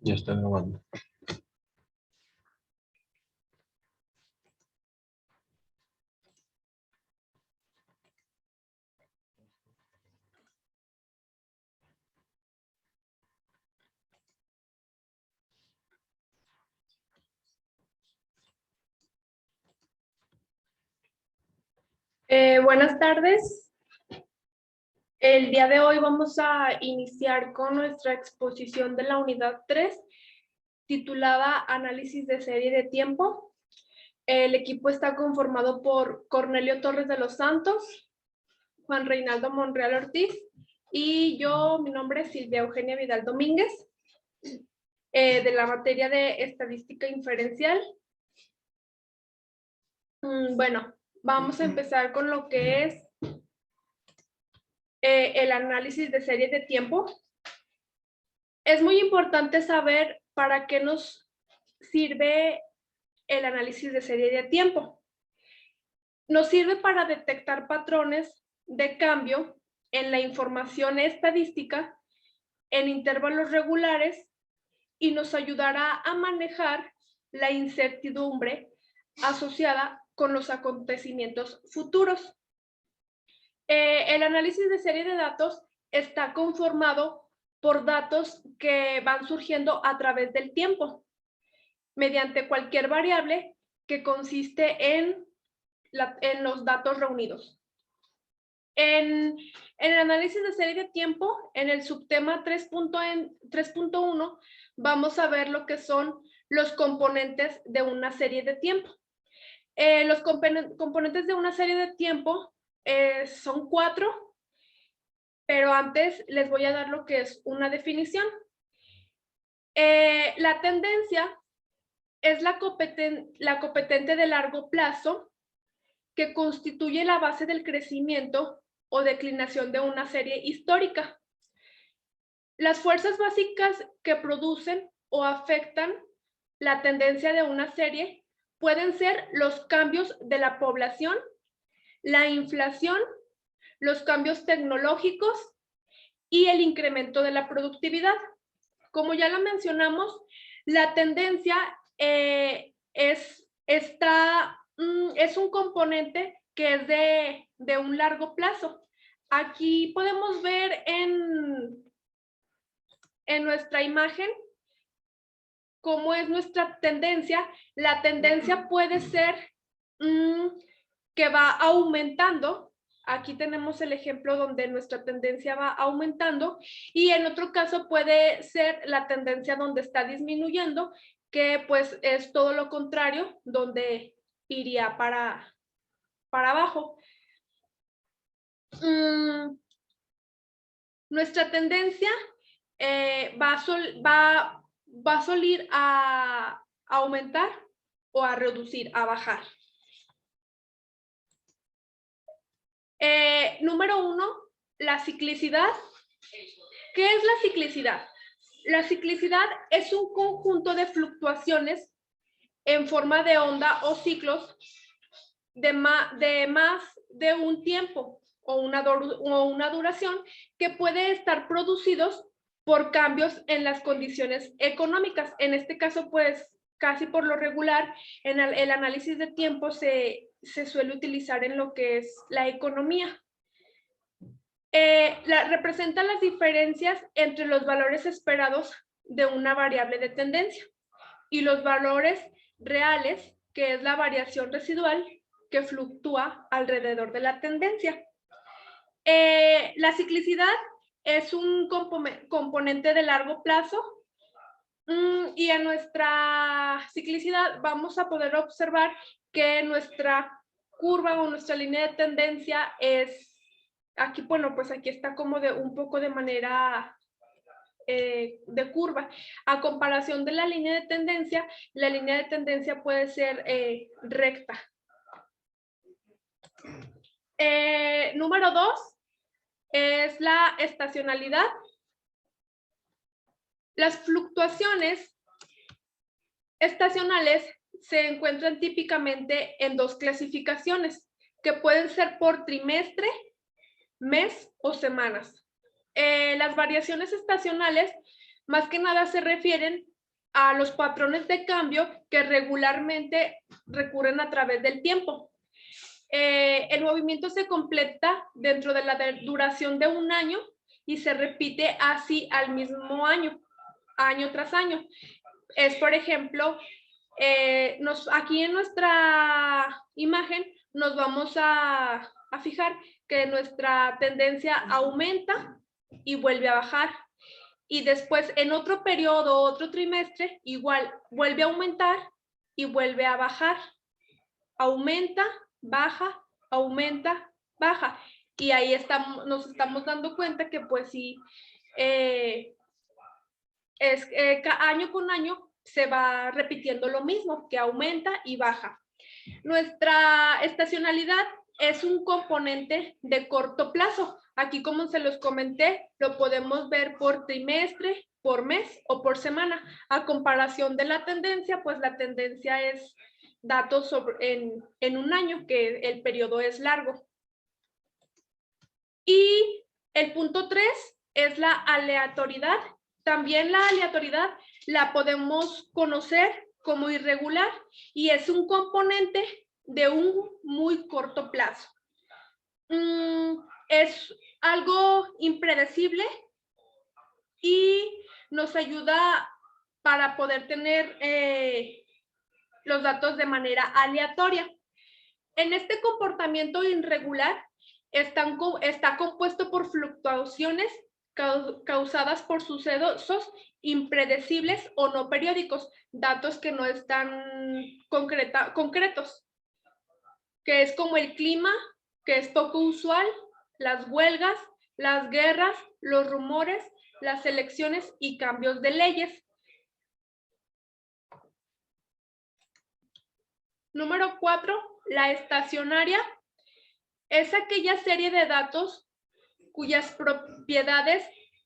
Ya está grabando. Buenas tardes. El día de hoy vamos a iniciar con nuestra exposición de la unidad 3, titulada Análisis de serie de tiempo. El equipo está conformado por Cornelio Torres de los Santos, Juan Reinaldo Monreal Ortiz y yo, mi nombre es Silvia Eugenia Vidal Domínguez, de la materia de estadística inferencial. Bueno, vamos a empezar con lo que es el análisis de series de tiempo. Es muy importante saber para qué nos sirve el análisis de serie de tiempo. Nos sirve para detectar patrones de cambio en la información estadística en intervalos regulares y nos ayudará a manejar la incertidumbre asociada con los acontecimientos futuros. El análisis de serie de datos está conformado por datos que van surgiendo a través del tiempo, mediante cualquier variable que consiste en los datos reunidos. En el análisis de serie de tiempo, en el subtema 3.1, vamos a ver lo que son los componentes de una serie de tiempo. Los componentes de una serie de tiempo son 4, pero antes les voy a dar lo que es una definición. La tendencia es la competente de largo plazo que constituye la base del crecimiento o declinación de una serie histórica. Las fuerzas básicas que producen o afectan la tendencia de una serie pueden ser los cambios de la población, la inflación, los cambios tecnológicos y el incremento de la productividad. Como ya lo mencionamos, la tendencia es un componente que es de un largo plazo. Aquí podemos ver en nuestra imagen cómo es nuestra tendencia. La tendencia puede ser que va aumentando. Aquí tenemos el ejemplo donde nuestra tendencia va aumentando y en otro caso puede ser la tendencia donde está disminuyendo, que pues es todo lo contrario, donde iría para abajo. Nuestra tendencia va a solir a aumentar o a reducir, a bajar. Número 1, la ciclicidad. ¿Qué es la ciclicidad? La ciclicidad es un conjunto de fluctuaciones en forma de onda o ciclos de más de un tiempo o una duración que puede estar producidos por cambios en las condiciones económicas. En este caso, pues, casi por lo regular, en el análisis de tiempo se suele utilizar en lo que es la economía. Representa las diferencias entre los valores esperados de una variable de tendencia y los valores reales, que es la variación residual que fluctúa alrededor de la tendencia. La ciclicidad es un componente de largo plazo y en nuestra ciclicidad vamos a poder observar que nuestra curva o nuestra línea de tendencia es aquí, bueno, pues aquí está como de un poco de manera de curva. A comparación de la línea de tendencia, la línea de tendencia puede ser recta. Número 2 es la estacionalidad. Las fluctuaciones estacionales se encuentran típicamente en 2 clasificaciones, que pueden ser por trimestre, mes o semanas. Las variaciones estacionales Más que nada se refieren a los patrones de cambio que regularmente recurren a través del tiempo. El movimiento se completa dentro de la duración de un año y se repite así al mismo año, año tras año. Es, por ejemplo, aquí en nuestra imagen nos vamos a fijar que nuestra tendencia aumenta y vuelve a bajar. Y después en otro periodo, otro trimestre, igual vuelve a aumentar y vuelve a bajar. Aumenta, baja, aumenta, baja. Y ahí nos estamos dando cuenta que pues sí, año con año se va repitiendo lo mismo, que aumenta y baja. Nuestra estacionalidad es un componente de corto plazo. Aquí, como se los comenté, lo podemos ver por trimestre, por mes o por semana. A comparación de la tendencia, pues la tendencia es datos en un año, que el periodo es largo. Y el punto 3 es la aleatoriedad. También la aleatoriedad la podemos conocer como irregular y es un componente de un muy corto plazo. Es algo impredecible y nos ayuda para poder tener los datos de manera aleatoria. En este comportamiento irregular está compuesto por fluctuaciones causadas por sucesos impredecibles o no periódicos, datos que no están concretos, que es como el clima, que es poco usual, las huelgas, las guerras, los rumores, las elecciones y cambios de leyes. Número 4, la estacionaria es aquella serie de datos cuyas propiedades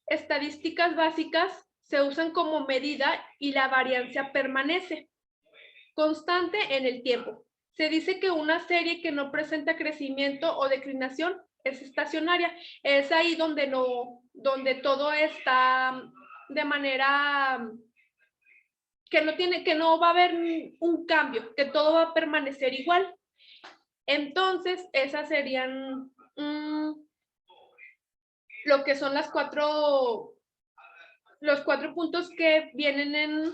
estadísticas básicas se usan como medida y la variancia permanece constante en el tiempo. Se dice que una serie que no presenta crecimiento o declinación es estacionaria. Es ahí donde todo está de manera que no va a haber un cambio, que todo va a permanecer igual. Entonces, esas serían lo que son los cuatro puntos que vienen en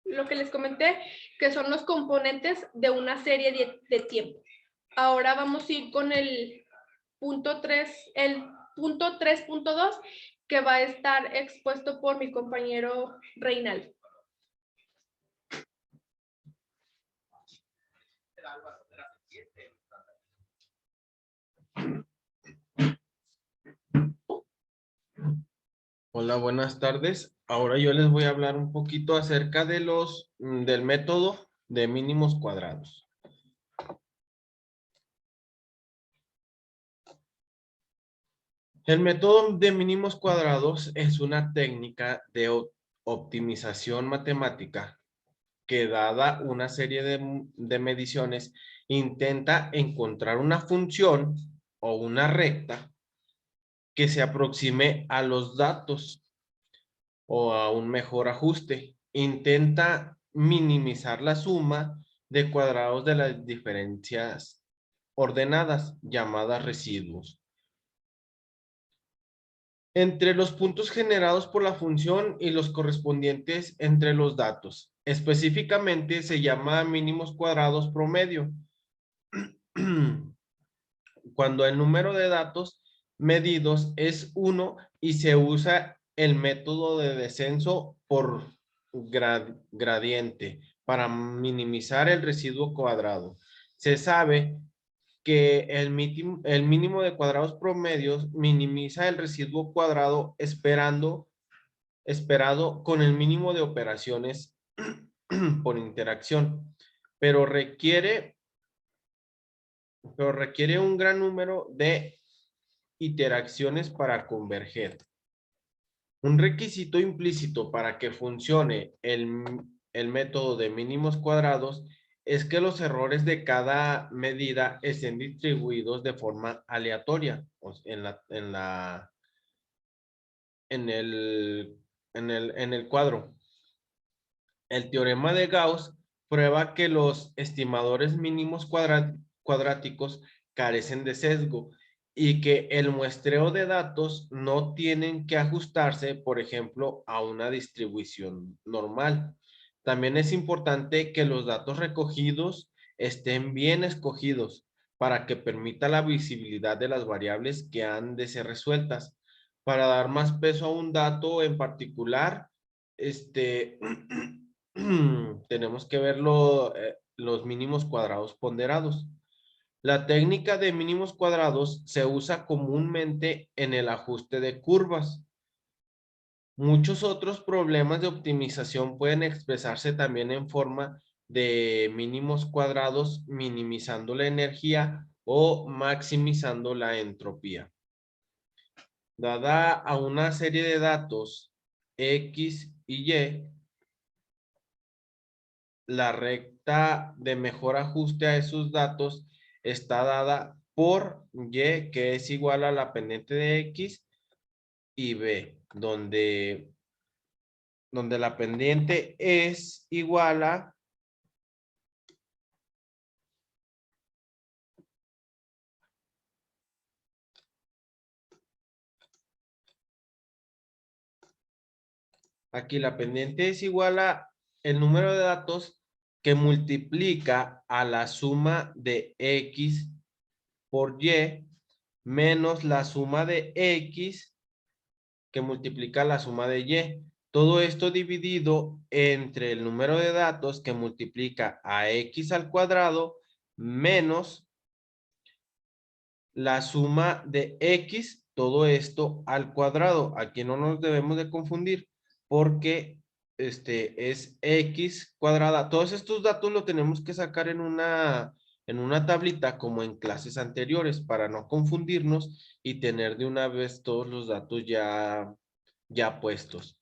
lo que les comenté, que son los componentes de una serie de tiempo. Ahora vamos a ir con el punto 3.2, que va a estar expuesto por mi compañero Reinaldo. Hola, buenas tardes. Ahora yo les voy a hablar un poquito acerca de del método de mínimos cuadrados. El método de mínimos cuadrados es una técnica de optimización matemática que, dada una serie de mediciones, intenta encontrar una función o una recta que se aproxime a los datos o a un mejor ajuste. Intenta minimizar la suma de cuadrados de las diferencias ordenadas, llamadas residuos, entre los puntos generados por la función y los correspondientes entre los datos. Específicamente se llama mínimos cuadrados promedio cuando el número de datos medidos es 1 y se usa el método de descenso por gradiente para minimizar el residuo cuadrado. Se sabe que el mínimo de cuadrados promedios minimiza el residuo cuadrado esperado con el mínimo de operaciones por interacción, pero requiere un gran número de interacciones para converger. Un requisito implícito para que funcione el método de mínimos cuadrados es que los errores de cada medida estén distribuidos de forma aleatoria en el cuadro. El teorema de Gauss prueba que los estimadores mínimos cuadráticos carecen de sesgo y que el muestreo de datos no tienen que ajustarse, por ejemplo, a una distribución normal. También es importante que los datos recogidos estén bien escogidos para que permita la visibilidad de las variables que han de ser resueltas. Para dar más peso a un dato en particular, tenemos que ver los mínimos cuadrados ponderados. La técnica de mínimos cuadrados se usa comúnmente en el ajuste de curvas. Muchos otros problemas de optimización pueden expresarse también en forma de mínimos cuadrados, minimizando la energía o maximizando la entropía. Dada a una serie de datos X y Y, la recta de mejor ajuste a esos datos está dada por Y, que es igual a la pendiente de X, y B, donde la pendiente es igual a aquí la pendiente es igual a el número de datos que multiplica a la suma de X por Y menos la suma de X que multiplica la suma de Y. Todo esto dividido entre el número de datos que multiplica a X al cuadrado menos la suma de X, todo esto al cuadrado. Aquí no nos debemos de confundir porque es X cuadrada. Todos estos datos lo tenemos que sacar en una tablita como en clases anteriores para no confundirnos y tener de una vez todos los datos ya puestos.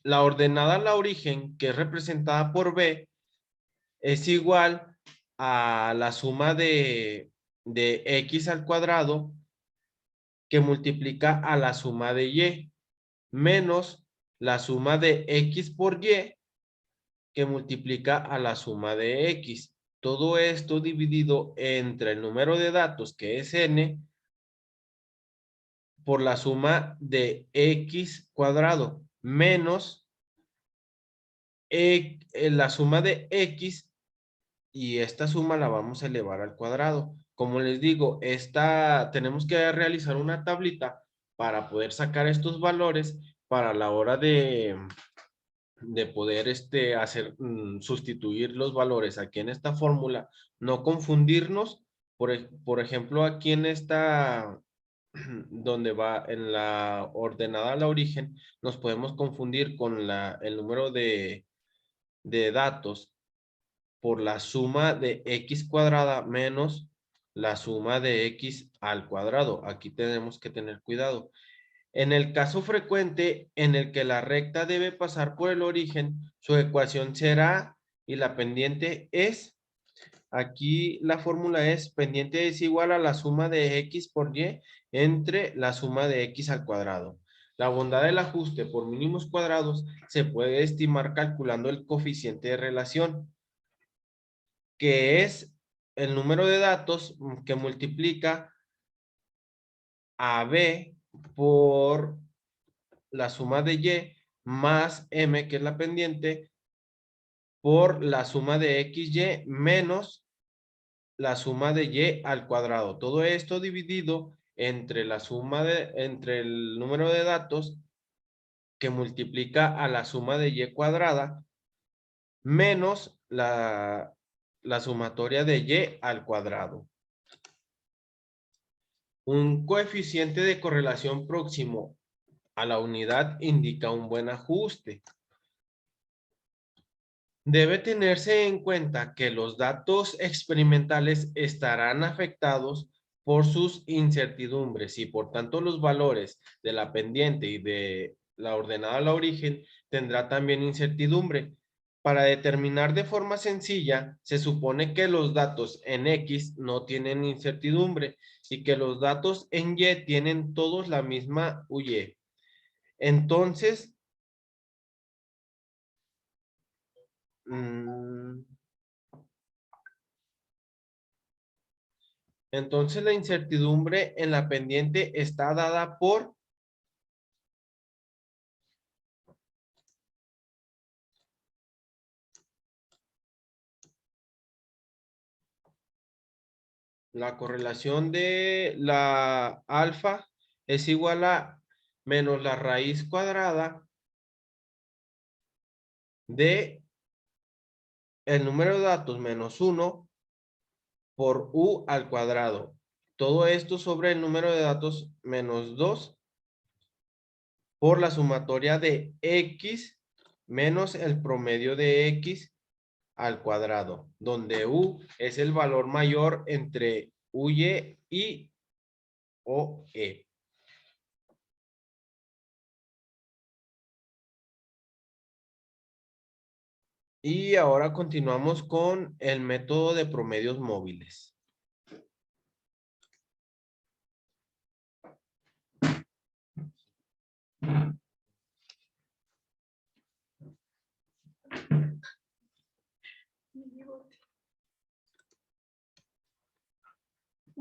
La ordenada a la origen, que es representada por B, es igual a la suma de X al cuadrado que multiplica a la suma de Y, menos la suma de X por Y que multiplica a la suma de X. Todo esto dividido entre el número de datos, que es N, por la suma de X cuadrado, menos la suma de X, y esta suma la vamos a elevar al cuadrado. Como les digo, tenemos que realizar una tablita para poder sacar estos valores para la hora de poder sustituir los valores aquí en esta fórmula, no confundirnos. Por ejemplo, aquí en esta, donde va en la ordenada al origen, nos podemos confundir con el número de datos por la suma de X cuadrada menos la suma de X al cuadrado. Aquí tenemos que tener cuidado. En el caso frecuente en el que la recta debe pasar por el origen, su ecuación será, y la pendiente es, aquí la fórmula es, pendiente es igual a la suma de X por Y entre la suma de X al cuadrado. La bondad del ajuste por mínimos cuadrados se puede estimar calculando el coeficiente de relación, que es el número de datos que multiplica a B por la suma de Y más M, que es la pendiente, por la suma de XY menos la suma de Y al cuadrado. Todo esto dividido entre entre el número de datos que multiplica a la suma de Y cuadrada menos la sumatoria de Y al cuadrado. Un coeficiente de correlación próximo a la unidad indica un buen ajuste. Debe tenerse en cuenta que los datos experimentales estarán afectados por sus incertidumbres y por tanto los valores de la pendiente y de la ordenada al origen tendrá también incertidumbre. Para determinar de forma sencilla, se supone que los datos en X no tienen incertidumbre y que los datos en Y tienen todos la misma UY. Entonces, entonces la incertidumbre en la pendiente está dada por la correlación de la alfa es igual a menos la raíz cuadrada de el número de datos menos 1 por U al cuadrado. Todo esto sobre el número de datos menos 2 por la sumatoria de X menos el promedio de X al cuadrado, donde U es el valor mayor entre UY y OE. Y ahora continuamos con el método de promedios móviles.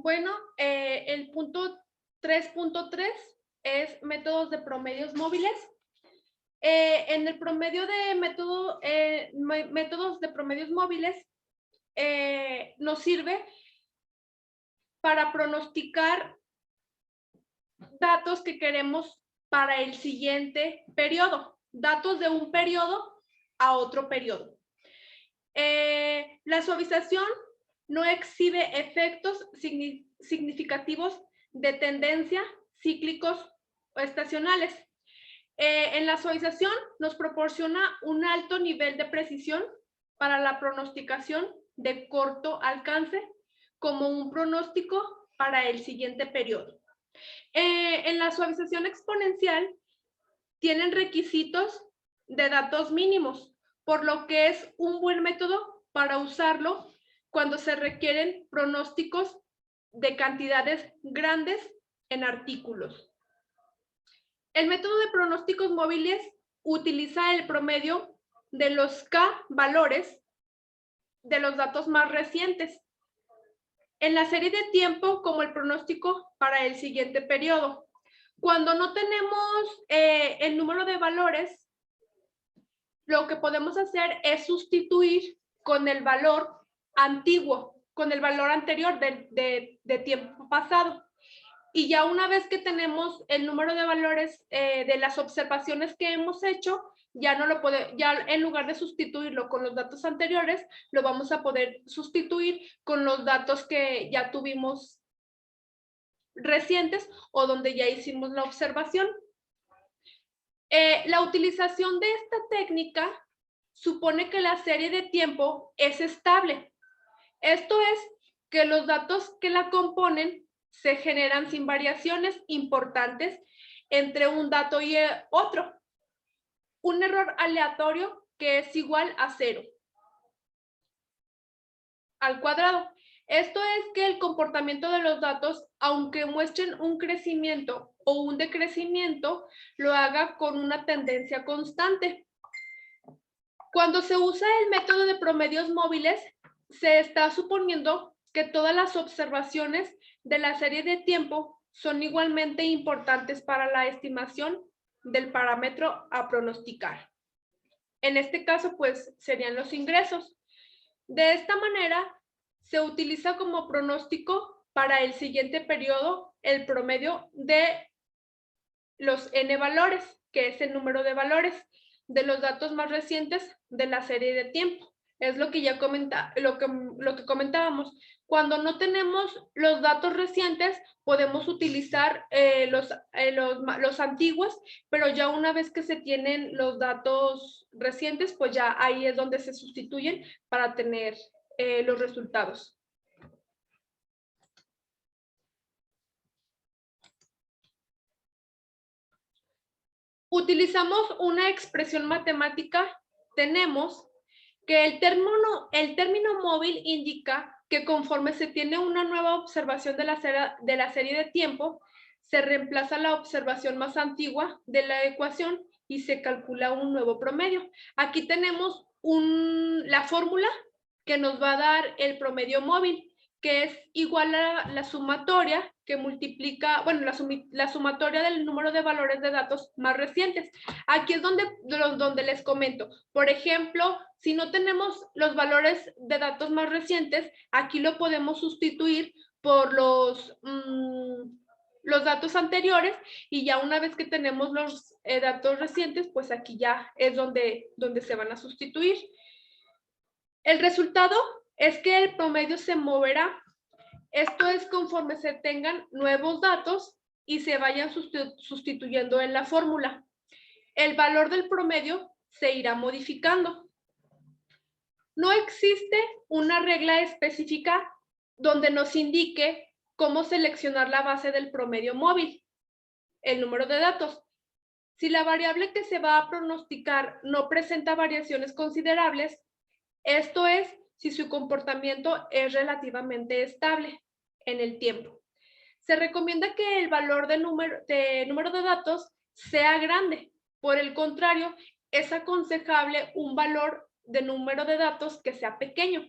Bueno, el punto 3.3 es métodos de promedios móviles. En el promedio de métodos de promedios móviles nos sirve para pronosticar datos que queremos para el siguiente periodo, datos de un periodo a otro periodo. La suavización no exhibe efectos significativos de tendencia, cíclicos o estacionales. En la suavización nos proporciona un alto nivel de precisión para la pronosticación de corto alcance, como un pronóstico para el siguiente periodo. En la suavización exponencial tienen requisitos de datos mínimos, por lo que es un buen método para usarlo cuando se requieren pronósticos de cantidades grandes en artículos. El método de pronósticos móviles utiliza el promedio de los K valores de los datos más recientes en la serie de tiempo como el pronóstico para el siguiente periodo. Cuando no tenemos el número de valores, lo que podemos hacer es sustituir con el valor antiguo, con el valor anterior de tiempo pasado. Y ya una vez que tenemos el número de valores de las observaciones que hemos hecho, ya en lugar de sustituirlo con los datos anteriores, lo vamos a poder sustituir con los datos que ya tuvimos recientes o donde ya hicimos la observación. La utilización de esta técnica supone que la serie de tiempo es estable. Esto es que los datos que la componen se generan sin variaciones importantes entre un dato y otro. Un error aleatorio que es igual a 0 al cuadrado. Esto es que el comportamiento de los datos, aunque muestren un crecimiento o un decrecimiento, lo haga con una tendencia constante. Cuando se usa el método de promedios móviles, se está suponiendo que todas las observaciones de la serie de tiempo son igualmente importantes para la estimación del parámetro a pronosticar. En este caso, pues, serían los ingresos. De esta manera, se utiliza como pronóstico para el siguiente periodo el promedio de los n valores, que es el número de valores de los datos más recientes de la serie de tiempo. Es lo que ya lo que comentábamos. Cuando no tenemos los datos recientes, podemos utilizar los antiguos, pero ya una vez que se tienen los datos recientes, pues ya ahí es donde se sustituyen para tener los resultados. Utilizamos una expresión matemática, tenemos que el término móvil indica que conforme se tiene una nueva observación de la serie de tiempo, se reemplaza la observación más antigua de la ecuación y se calcula un nuevo promedio. Aquí tenemos la fórmula que nos va a dar el promedio móvil, que es igual a la sumatoria que multiplica, bueno, la sumatoria del número de valores de datos más recientes. Aquí es donde les comento. Por ejemplo, si no tenemos los valores de datos más recientes, aquí lo podemos sustituir por los datos anteriores, y ya una vez que tenemos los datos recientes, pues aquí ya es donde se van a sustituir. El resultado es que el promedio se moverá. Esto es conforme se tengan nuevos datos y se vayan sustituyendo en la fórmula. El valor del promedio se irá modificando. No existe una regla específica donde nos indique cómo seleccionar la base del promedio móvil, el número de datos. Si la variable que se va a pronosticar no presenta variaciones considerables, esto es, si su comportamiento es relativamente estable en el tiempo. Se recomienda que el valor de número de datos sea grande. Por el contrario, es aconsejable un valor de número de datos que sea pequeño.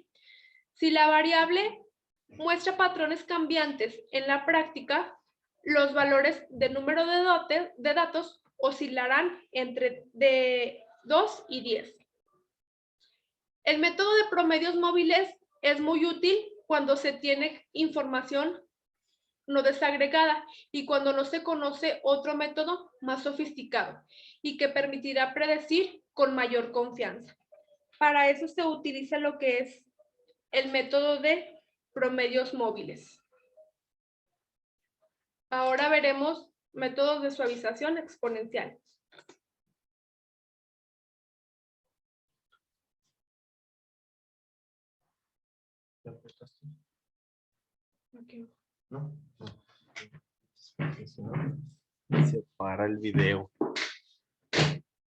Si la variable muestra patrones cambiantes en la práctica, los valores de número de datos oscilarán entre de 2 y 10. El método de promedios móviles es muy útil cuando se tiene información no desagregada y cuando no se conoce otro método más sofisticado y que permitirá predecir con mayor confianza. Para eso se utiliza lo que es el método de promedios móviles. Ahora veremos métodos de suavización exponencial. Okay. ¿No? Se para el video.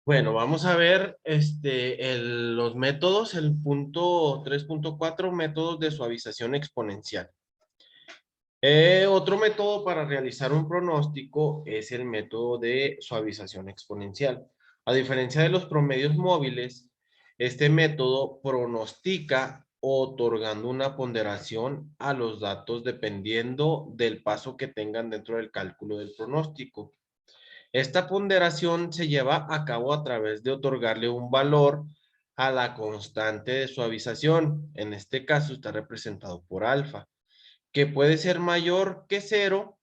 Bueno, vamos a ver los métodos, el punto 3.4, métodos de suavización exponencial. Otro método para realizar un pronóstico es el método de suavización exponencial. A diferencia de los promedios móviles, este método pronostica otorgando una ponderación a los datos dependiendo del paso que tengan dentro del cálculo del pronóstico. Esta ponderación se lleva a cabo a través de otorgarle un valor a la constante de suavización. En este caso está representado por alfa, que puede ser mayor que 0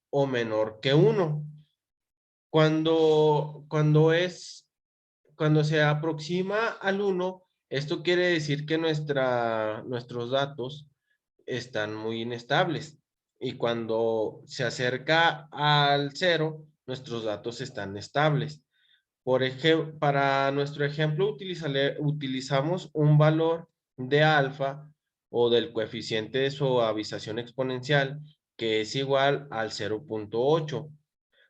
o menor que 1. Cuando se aproxima al 1, esto quiere decir que nuestros datos están muy inestables. Y cuando se acerca al 0, nuestros datos están estables. Por ejemplo, para nuestro ejemplo utilizamos un valor de alfa o del coeficiente de suavización exponencial que es igual al 0.8,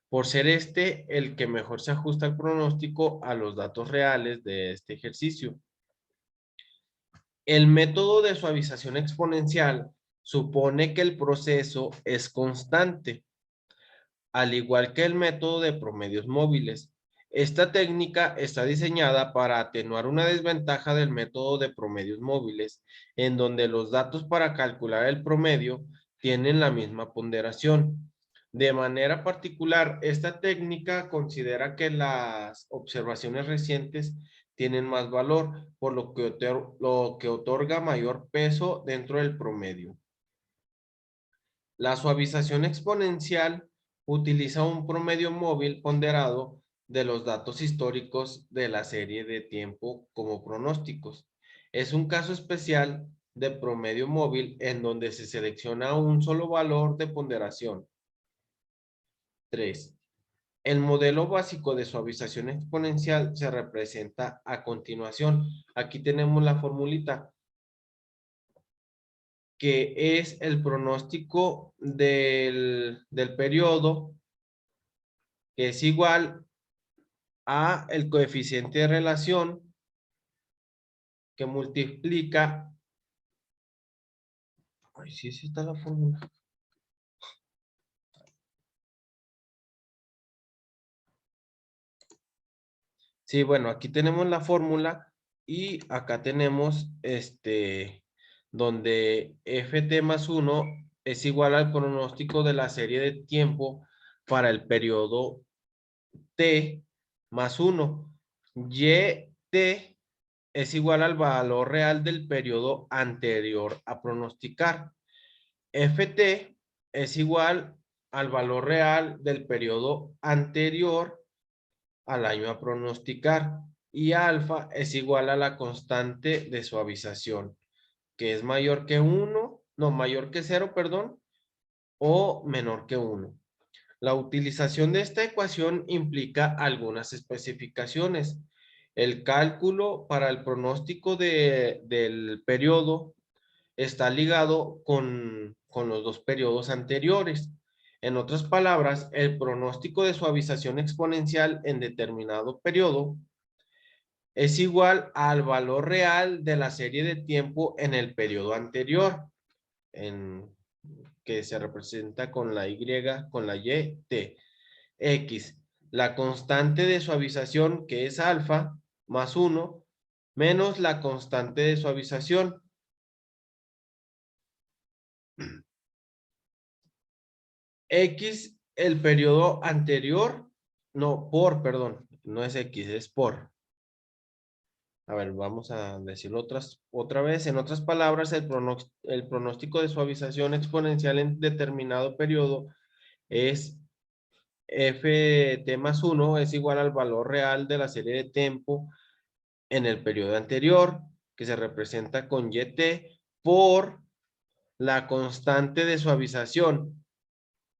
por ser el que mejor se ajusta al pronóstico a los datos reales de este ejercicio. El método de suavización exponencial supone que el proceso es constante, al igual que el método de promedios móviles. Esta técnica está diseñada para atenuar una desventaja del método de promedios móviles, en donde los datos para calcular el promedio tienen la misma ponderación. De manera particular, esta técnica considera que las observaciones recientes tienen más valor, por lo que otorga mayor peso dentro del promedio. La suavización exponencial utiliza un promedio móvil ponderado de los datos históricos de la serie de tiempo como pronósticos. Es un caso especial de promedio móvil en donde se selecciona un solo valor de ponderación. 3. El modelo básico de suavización exponencial se representa a continuación. Aquí tenemos la formulita, que es el pronóstico del periodo, que es igual a el coeficiente de relación que multiplica. Ay, sí, sí está la fórmula. Sí, bueno, aquí tenemos la fórmula y acá tenemos donde ft más 1 es igual al pronóstico de la serie de tiempo para el periodo t más 1. T es igual al valor real del periodo anterior a pronosticar. Ft es igual al valor real del periodo anterior al año a pronosticar. Y alfa es igual a la constante de suavización, que es mayor que 1, no, mayor que 0, perdón, o menor que 1. La utilización de esta ecuación implica algunas especificaciones. El cálculo para el pronóstico del periodo está ligado con los dos periodos anteriores. En otras palabras, el pronóstico de suavización exponencial en determinado periodo es igual al valor real de la serie de tiempo en el periodo anterior, que se representa con la Y, con la Y, T. X, la constante de suavización, que es alfa, más 1, menos la constante de suavización. X, el periodo anterior, no, perdón, no es X, es por. A ver, vamos a decirlo otra vez. En otras palabras, el pronóstico de suavización exponencial en determinado periodo es ft más 1 es igual al valor real de la serie de tiempo en el periodo anterior, que se representa con yt, por la constante de suavización,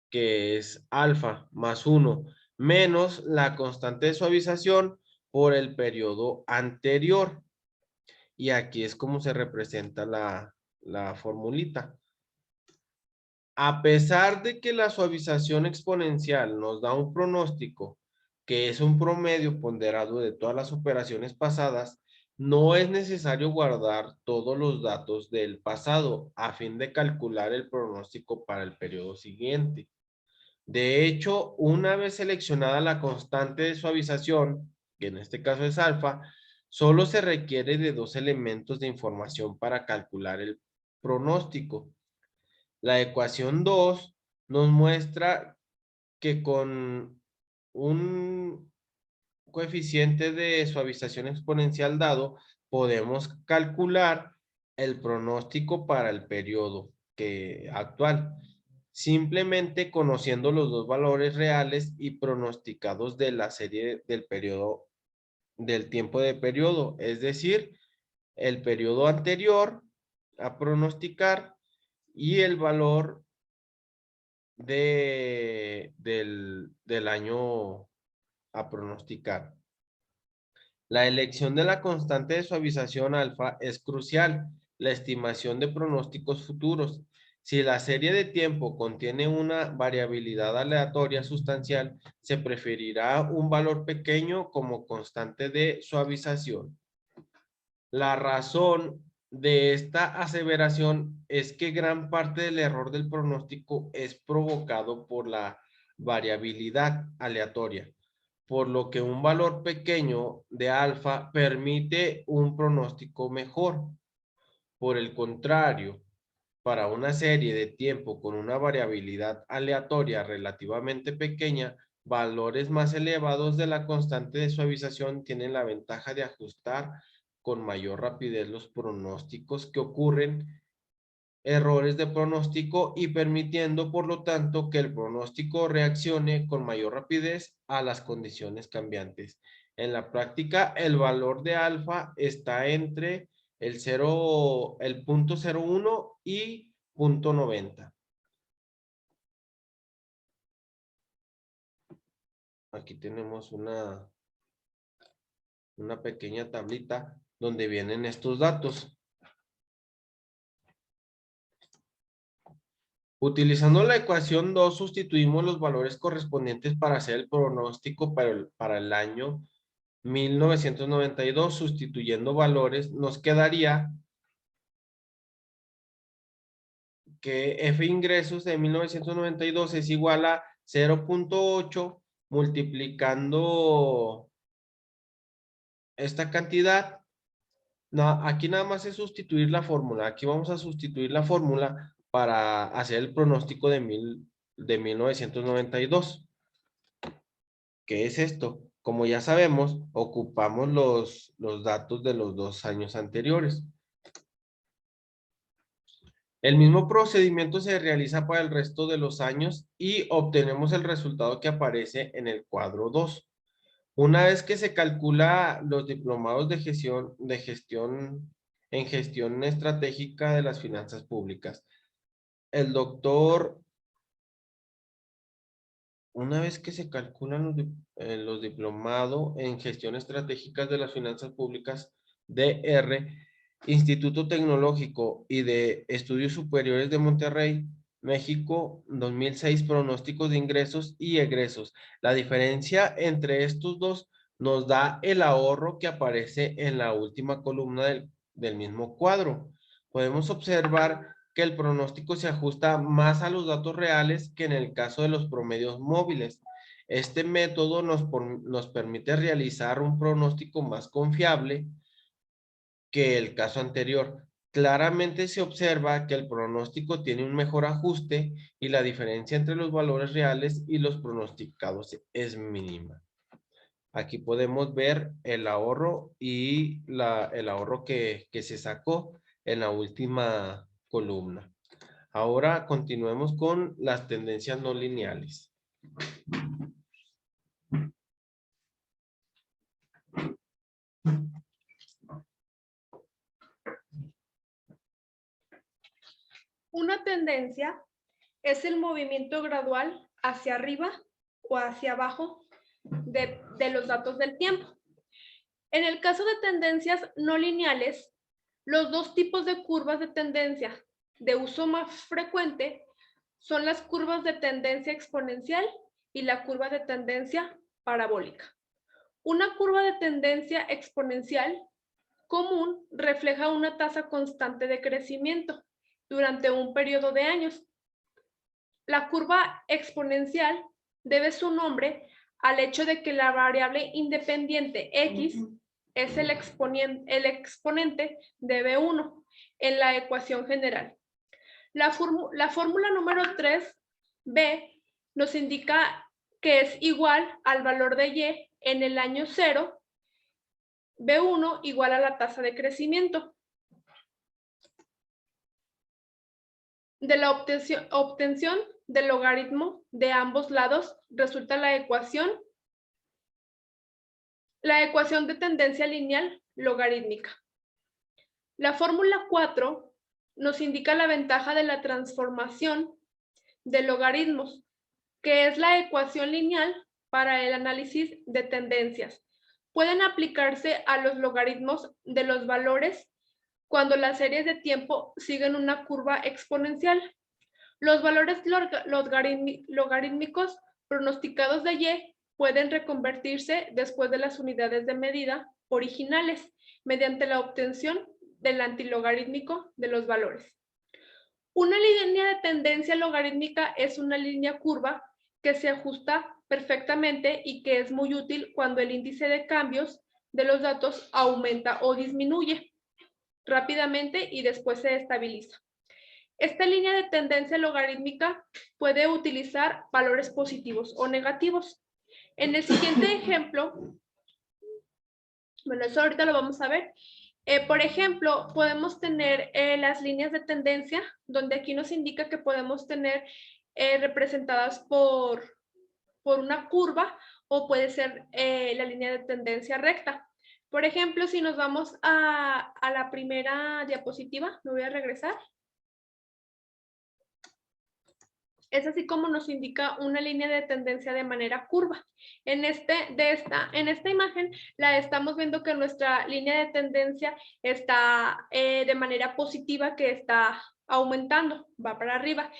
que es alfa más 1, menos la constante de suavización por el periodo anterior. Y aquí es como se representa la formulita. A pesar de que la suavización exponencial nos da un pronóstico que es un promedio ponderado de todas las operaciones pasadas, no es necesario guardar todos los datos del pasado a fin de calcular el pronóstico para el periodo siguiente. De hecho, una vez seleccionada la constante de suavización, que en este caso es alfa, solo se requiere de dos elementos de información para calcular el pronóstico. La ecuación 2 nos muestra que con un coeficiente de suavización exponencial dado, podemos calcular el pronóstico para el periodo actual, simplemente conociendo los dos valores reales y pronosticados de la serie del periodo, del tiempo de periodo, es decir, el periodo anterior a pronosticar y el valor del año a pronosticar. La elección de la constante de suavización alfa es crucial. La estimación de pronósticos futuros. Si la serie de tiempo contiene una variabilidad aleatoria sustancial, se preferirá un valor pequeño como constante de suavización. La razón de esta aseveración es que gran parte del error del pronóstico es provocado por la variabilidad aleatoria, por lo que un valor pequeño de alfa permite un pronóstico mejor. Por el contrario, para una serie de tiempo con una variabilidad aleatoria relativamente pequeña, valores más elevados de la constante de suavización tienen la ventaja de ajustar con mayor rapidez los pronósticos que ocurren, errores de pronóstico y permitiendo, por lo tanto, que el pronóstico reaccione con mayor rapidez a las condiciones cambiantes. En la práctica, el valor de alfa está entre el 0.01 y 0.90. Aquí tenemos una pequeña tablita donde vienen estos datos. Utilizando la ecuación 2, sustituimos los valores correspondientes para hacer el pronóstico para el año 1992, sustituyendo valores, nos quedaría que F ingresos de 1992 es igual a 0.8 multiplicando esta cantidad. No, aquí nada más es sustituir la fórmula. Aquí vamos a sustituir la fórmula para hacer el pronóstico de 1992. ¿Qué es esto? Como ya sabemos, ocupamos los datos de los 2 años anteriores. El mismo procedimiento se realiza para el resto de los años y obtenemos el resultado que aparece en el cuadro 2. Una vez que se calcula los diplomados de gestión en gestión estratégica de las finanzas públicas, el doctor, una vez que se calculan los diplomados en gestión estratégica de las finanzas públicas, DR, Instituto Tecnológico y de Estudios Superiores de Monterrey, México, 2006, pronósticos de ingresos y egresos. La diferencia entre estos dos nos da el ahorro que aparece en la última columna del mismo cuadro. Podemos observar que el pronóstico se ajusta más a los datos reales que en el caso de los promedios móviles. Este método nos permite realizar un pronóstico más confiable que el caso anterior. Claramente se observa que el pronóstico tiene un mejor ajuste y la diferencia entre los valores reales y los pronosticados es mínima. Aquí podemos ver el ahorro y el ahorro que se sacó en la última columna. Ahora continuemos con las tendencias no lineales. Una tendencia es el movimiento gradual hacia arriba o hacia abajo de los datos del tiempo. En el caso de tendencias no lineales, los dos tipos de curvas de tendencia de uso más frecuente son las curvas de tendencia exponencial y la curva de tendencia parabólica. Una curva de tendencia exponencial común refleja una tasa constante de crecimiento durante un periodo de años. La curva exponencial debe su nombre al hecho de que la variable independiente x es el exponente de B1 en la ecuación general. La fórmula número 3b nos indica que es igual al valor de y en el año 0, B1 igual a la tasa de crecimiento. De la obtención del logaritmo de ambos lados resulta la ecuación de tendencia lineal logarítmica. La fórmula 4 nos indica la ventaja de la transformación de logaritmos, que es la ecuación lineal para el análisis de tendencias. Pueden aplicarse a los logaritmos de los valores cuando las series de tiempo siguen una curva exponencial. Los valores logarítmicos pronosticados de y pueden reconvertirse después de las unidades de medida originales mediante la obtención del antilogarítmico de los valores. Una línea de tendencia logarítmica es una línea curva que se ajusta perfectamente y que es muy útil cuando el índice de cambios de los datos aumenta o disminuye rápidamente y después se estabiliza. Esta línea de tendencia logarítmica puede utilizar valores positivos o negativos. En el siguiente ejemplo, bueno, eso ahorita lo vamos a ver. Por ejemplo, podemos tener las líneas de tendencia, donde aquí nos indica que podemos tener representadas por una curva o puede ser la línea de tendencia recta. Por ejemplo, si nos vamos a la primera diapositiva, me voy a regresar. Es así como nos indica una línea de tendencia de manera curva. En esta imagen la estamos viendo que nuestra línea de tendencia está de manera positiva, que está aumentando, va para arriba.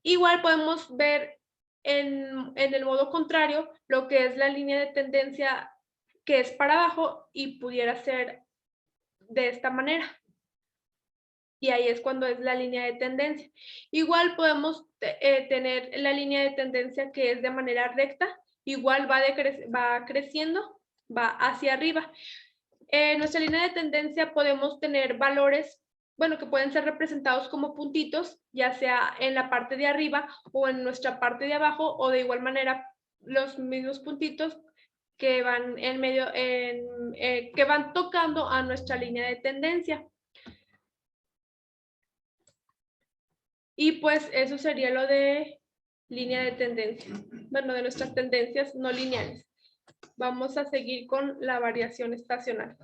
Igual podemos ver en el modo contrario lo que es la línea de tendencia que es para abajo y pudiera ser de esta manera. Y ahí es cuando es la línea de tendencia. Igual podemos tener la línea de tendencia que es de manera recta, igual va creciendo, va hacia arriba. En nuestra línea de tendencia podemos tener valores, bueno, que pueden ser representados como puntitos, ya sea en la parte de arriba o en nuestra parte de abajo, o de igual manera los mismos puntitos que van en medio, que van tocando a nuestra línea de tendencia. Y pues eso sería lo de línea de tendencia. Bueno, de nuestras tendencias no lineales. Vamos a seguir con la variación estacional.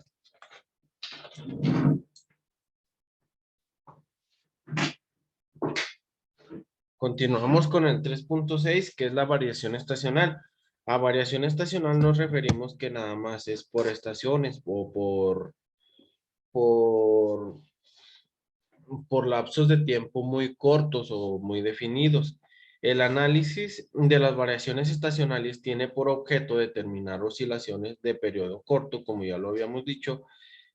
Continuamos con el 3.6, que es la variación estacional. A variación estacional nos referimos que nada más es por estaciones o por lapsos de tiempo muy cortos o muy definidos. El análisis de las variaciones estacionales tiene por objeto determinar oscilaciones de periodo corto, como ya lo habíamos dicho,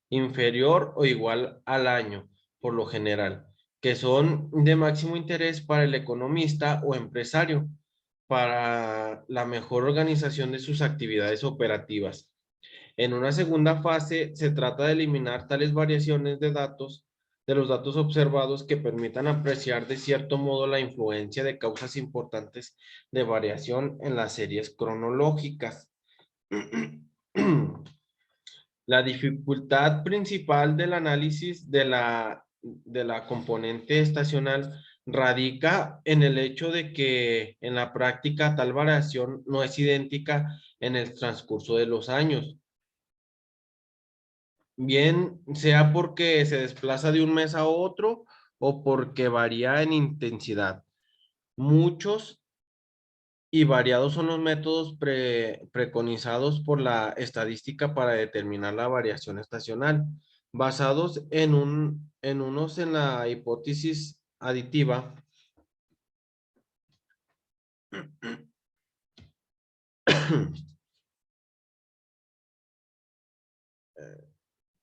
inferior o igual al año, por lo general, que son de máximo interés para el economista o empresario, para la mejor organización de sus actividades operativas. En una segunda fase, se trata de eliminar tales variaciones de datos, de los datos observados que permitan apreciar de cierto modo la influencia de causas importantes de variación en las series cronológicas. La dificultad principal del análisis de la componente estacional radica en el hecho de que en la práctica tal variación no es idéntica en el transcurso de los años. Bien sea porque se desplaza de un mes a otro o porque varía en intensidad. Muchos y variados son los métodos preconizados por la estadística para determinar la variación estacional, basados en unos en la hipótesis aditiva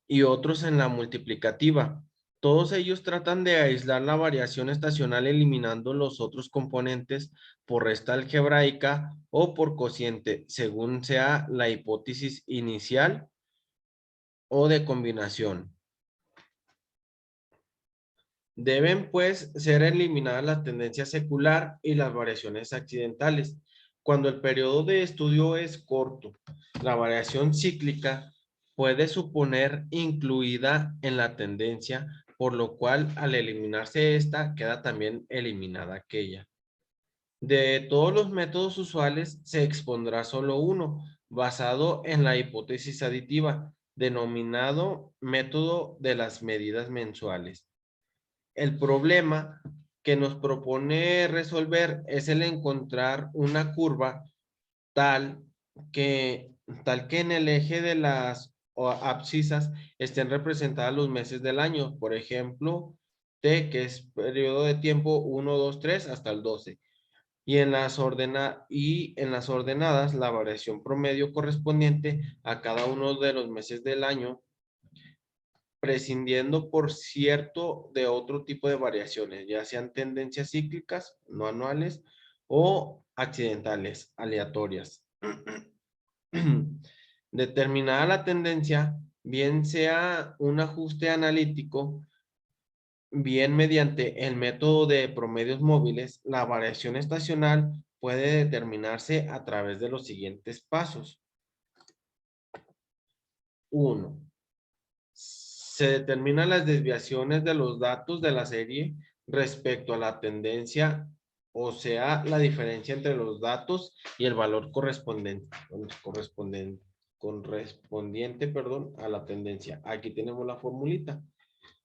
y otros en la multiplicativa. Todos ellos tratan de aislar la variación estacional eliminando los otros componentes por resta algebraica o por cociente, según sea la hipótesis inicial o de combinación. Deben, pues, ser eliminadas la tendencia secular y las variaciones accidentales. Cuando el periodo de estudio es corto, la variación cíclica puede suponer incluida en la tendencia, por lo cual al eliminarse esta, queda también eliminada aquella. De todos los métodos usuales, se expondrá solo uno, basado en la hipótesis aditiva, denominado método de las medidas mensuales. El problema que nos propone resolver es el encontrar una curva tal que, tal que en el eje de las abscisas estén representadas los meses del año. Por ejemplo, T, que es periodo de tiempo 1, 2, 3 hasta el 12. Y en las ordenadas, la variación promedio correspondiente a cada uno de los meses del año, prescindiendo por cierto de otro tipo de variaciones, ya sean tendencias cíclicas, no anuales, o accidentales, aleatorias. Determinada la tendencia, bien sea un ajuste analítico, bien mediante el método de promedios móviles, la variación estacional puede determinarse a través de los siguientes pasos. 1. Se determinan las desviaciones de los datos de la serie respecto a la tendencia, o sea, la diferencia entre los datos y el valor correspondiente, perdón, a la tendencia. Aquí tenemos la formulita.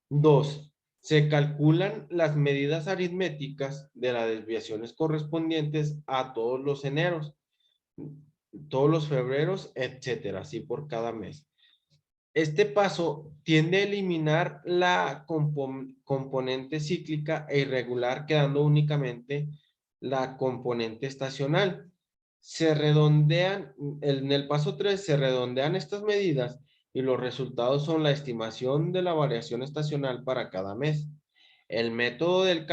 2. Se calculan las medidas aritméticas de las desviaciones correspondientes a todos los eneros, todos los febreros, etcétera, así por cada mes. Este paso tiende a eliminar la componente cíclica e irregular, quedando únicamente la componente estacional. Se redondean, en el paso 3 se redondean estas medidas y los resultados son la estimación de la variación estacional para cada mes. El método del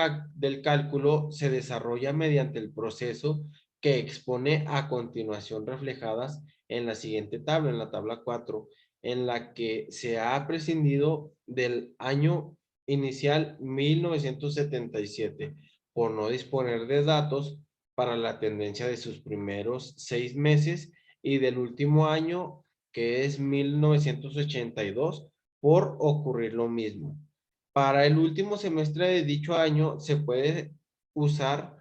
cálculo se desarrolla mediante el proceso que expone a continuación reflejadas en la siguiente tabla, en la tabla 4, en la que se ha prescindido del año inicial 1977 por no disponer de datos para la tendencia de sus primeros 6 meses y del último año, que es 1982, por ocurrir lo mismo. Para el último semestre de dicho año se puede usar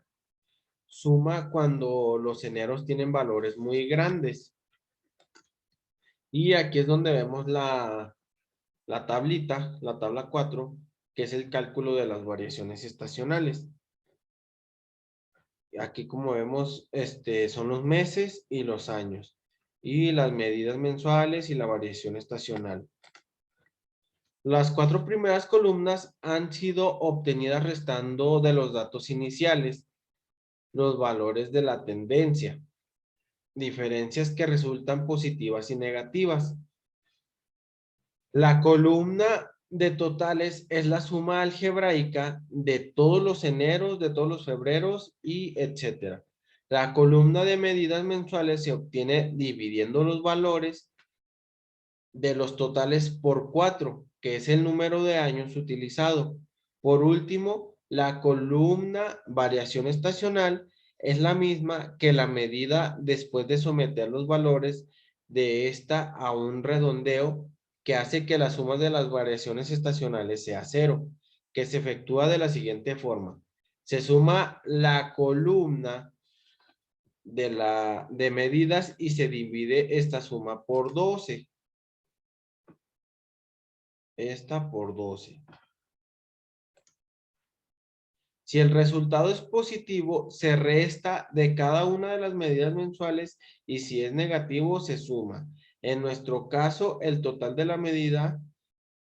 suma cuando los eneros tienen valores muy grandes. Y aquí es donde vemos la tablita, la tabla 4, que es el cálculo de las variaciones estacionales. Aquí como vemos, son los meses y los años. Y las medidas mensuales y la variación estacional. Las 4 primeras columnas han sido obtenidas restando de los datos iniciales los valores de la tendencia, diferencias que resultan positivas y negativas. La columna de totales es la suma algebraica de todos los eneros, de todos los febreros y etcétera. La columna de medidas mensuales se obtiene dividiendo los valores de los totales por 4, que es el número de años utilizado. Por último, la columna variación estacional es la misma que la medida después de someter los valores de esta a un redondeo que hace que la suma de las variaciones estacionales sea 0, que se efectúa de la siguiente forma. Se suma la columna de medidas y se divide esta suma por 12. Esta por 12. Si el resultado es positivo, se resta de cada una de las medidas mensuales y si es negativo, se suma. En nuestro caso, el total de la medida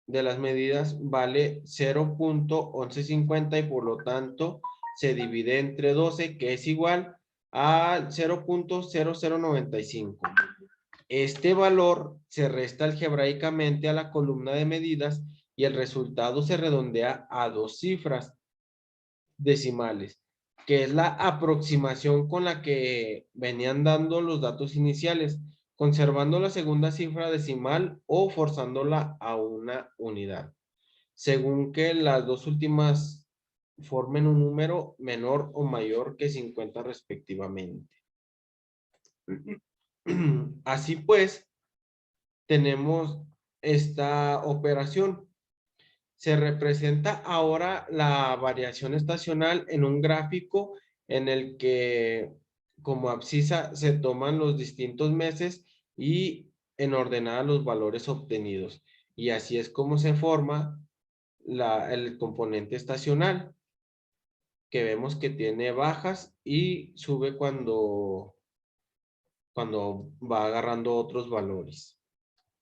de las medidas vale 0.1150 y por lo tanto se divide entre 12, que es igual a 0.0095. Este valor se resta algebraicamente a la columna de medidas y el resultado se redondea a 2 cifras decimales, que es la aproximación con la que venían dando los datos iniciales, conservando la segunda cifra decimal o forzándola a una unidad, según que las dos últimas formen un número menor o mayor que 50 respectivamente. Así pues, tenemos esta operación. Se representa ahora la variación estacional en un gráfico en el que como abscisa se toman los distintos meses y en ordenada los valores obtenidos. Y así es como se forma el componente estacional, que vemos que tiene bajas y sube cuando va agarrando otros valores.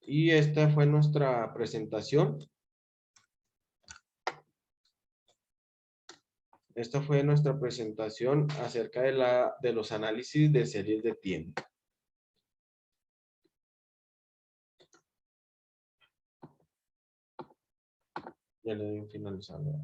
Y esta fue nuestra presentación. Esta fue nuestra presentación acerca de los análisis de series de tiempo. Ya le doy un finalizador.